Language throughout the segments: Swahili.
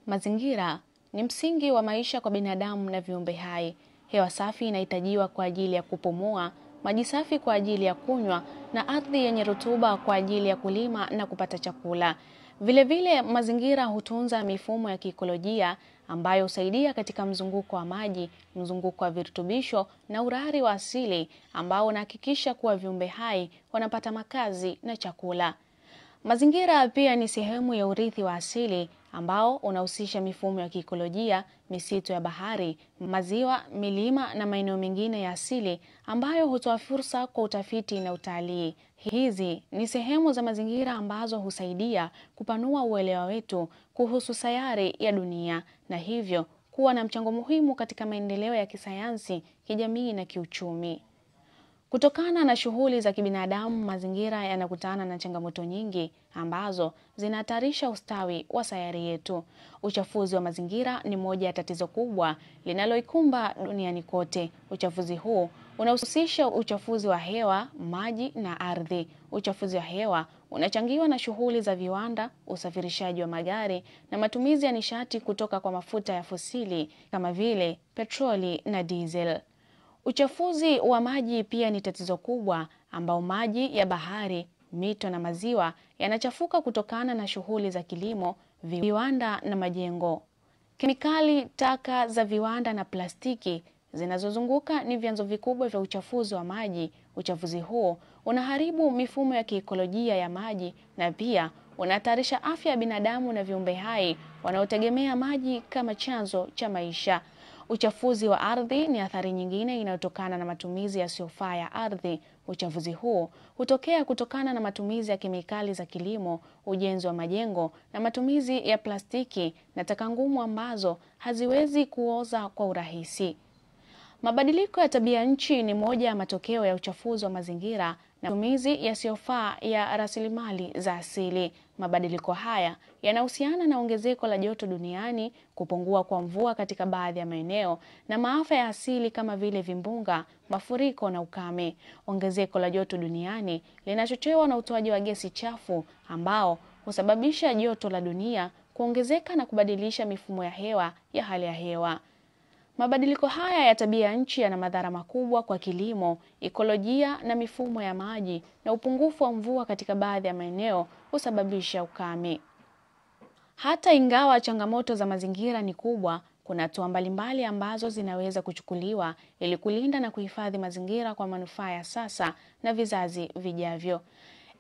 Mazingira ni msingi wa maisha kwa binadamu na viumbe hai. Hewa safi inahitajiwa kwa ajili ya kupumua, maji safi kwa ajili ya kunywa na ardhi yenye rutuba kwa ajili ya kulima na kupata chakula. Vilevile mazingira hutunza mifumo ya kiikolojia ambayo husaidia katika mzunguko wa maji, mzunguko wa virutubisho na urari wa asili ambao unahakikisha kuwa viumbe hai wanapata makazi na chakula. Mazingira pia ni sehemu ya urithi wa asili ambao unahusisha mifumo ya kiikolojia, misitu ya bahari, maziwa, milima na maeneo mengine ya asili ambayo hutoa fursa kwa utafiti na utalii. Hizi ni sehemu za mazingira ambazo husaidia kupanua uelewa wetu kuhusu sayari ya dunia na hivyo kuwa na mchango muhimu katika maendeleo ya kisayansi, kijamii na kiuchumi. Kutokana na shughuli za kibinadamu, mazingira yanakutana na changamoto nyingi ambazo zinahatarisha ustawi wa sayari yetu. Uchafuzi wa mazingira ni moja ya tatizo kubwa linaloikumba duniani kote. Uchafuzi huu unahusisha uchafuzi wa hewa, maji na ardhi. Uchafuzi wa hewa unachangiwa na shughuli za viwanda, usafirishaji wa magari na matumizi ya nishati kutoka kwa mafuta ya fosili kama vile petroli na diesel. Uchafuzi wa maji pia ni tatizo kubwa ambao maji ya bahari, mito na maziwa yanachafuka kutokana na shughuli za kilimo, viwanda na majengo. Kemikali, taka za viwanda na plastiki zinazozunguka ni vyanzo vikubwa vya uchafuzi wa maji. Uchafuzi huo unaharibu mifumo ya kiikolojia ya maji na pia unahatarisha afya ya binadamu na viumbe hai wanaotegemea maji kama chanzo cha maisha. Uchafuzi wa ardhi ni athari nyingine inayotokana na matumizi yasiyofaa ya ardhi. Uchafuzi huu hutokea kutokana na matumizi ya kemikali za kilimo, ujenzi wa majengo na matumizi ya plastiki na taka ngumu ambazo haziwezi kuoza kwa urahisi. Mabadiliko ya tabia nchi ni moja ya matokeo ya uchafuzi wa mazingira na matumizi yasiyofaa ya rasilimali za asili. Mabadiliko haya yanahusiana na ongezeko la joto duniani, kupungua kwa mvua katika baadhi ya maeneo na maafa ya asili kama vile vimbunga, mafuriko na ukame. Ongezeko la joto duniani linachochewa na utoaji wa gesi chafu ambao husababisha joto la dunia kuongezeka na kubadilisha mifumo ya hewa ya hali ya hewa. Mabadiliko haya ya tabia nchi yana madhara makubwa kwa kilimo, ekolojia na mifumo ya maji, na upungufu wa mvua katika baadhi ya maeneo husababisha ukame. Hata ingawa changamoto za mazingira ni kubwa, kuna hatua mbalimbali ambazo zinaweza kuchukuliwa ili kulinda na kuhifadhi mazingira kwa manufaa ya sasa na vizazi vijavyo.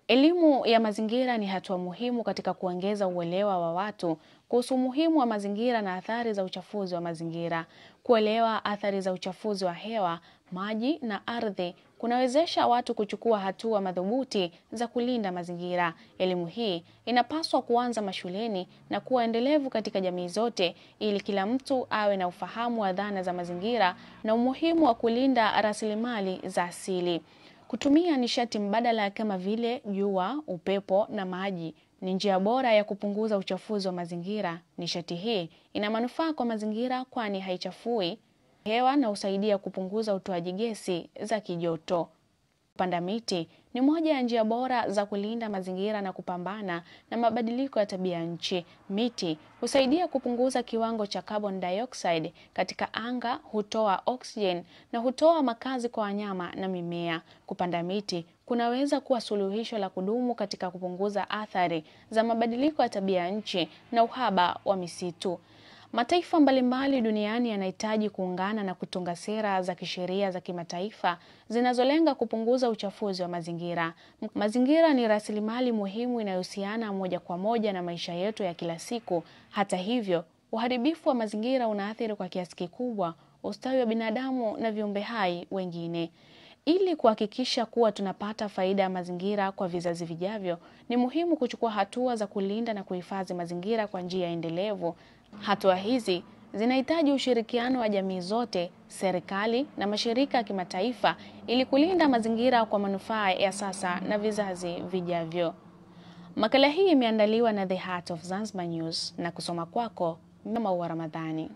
Elimu ya mazingira ni hatua muhimu katika kuongeza uelewa wa watu kuhusu umuhimu wa mazingira na athari za uchafuzi wa mazingira. Kuelewa athari za uchafuzi wa hewa, maji na ardhi kunawezesha watu kuchukua hatua madhubuti za kulinda mazingira. Elimu hii inapaswa kuanza mashuleni na kuwa endelevu katika jamii zote ili kila mtu awe na ufahamu wa dhana za mazingira na umuhimu wa kulinda rasilimali za asili. Kutumia nishati mbadala kama vile jua, upepo na maji ni njia bora ya kupunguza uchafuzi wa mazingira. Nishati hii ina manufaa kwa mazingira kwani haichafui hewa na husaidia kupunguza utoaji gesi za kijoto. Kupanda miti ni moja ya njia bora za kulinda mazingira na kupambana na mabadiliko ya tabia nchi. Miti husaidia kupunguza kiwango cha carbon dioxide katika anga, hutoa oxygen na hutoa makazi kwa wanyama na mimea. Kupanda miti kunaweza kuwa suluhisho la kudumu katika kupunguza athari za mabadiliko ya tabia nchi na uhaba wa misitu. Mataifa mbalimbali duniani yanahitaji kuungana na kutunga sera za kisheria za kimataifa zinazolenga kupunguza uchafuzi wa mazingira. Mazingira ni rasilimali muhimu inayohusiana moja kwa moja na maisha yetu ya kila siku. Hata hivyo, uharibifu wa mazingira unaathiri kwa kiasi kikubwa ustawi wa binadamu na viumbe hai wengine. Ili kuhakikisha kuwa tunapata faida ya mazingira kwa vizazi vijavyo, ni muhimu kuchukua hatua za kulinda na kuhifadhi mazingira kwa njia endelevu. Hatua hizi zinahitaji ushirikiano wa jamii zote, serikali na mashirika ya kimataifa ili kulinda mazingira kwa manufaa ya sasa na vizazi vijavyo. Makala hii imeandaliwa na The Heart of Zanzibar News na kusoma kwako Maua Ramadhani.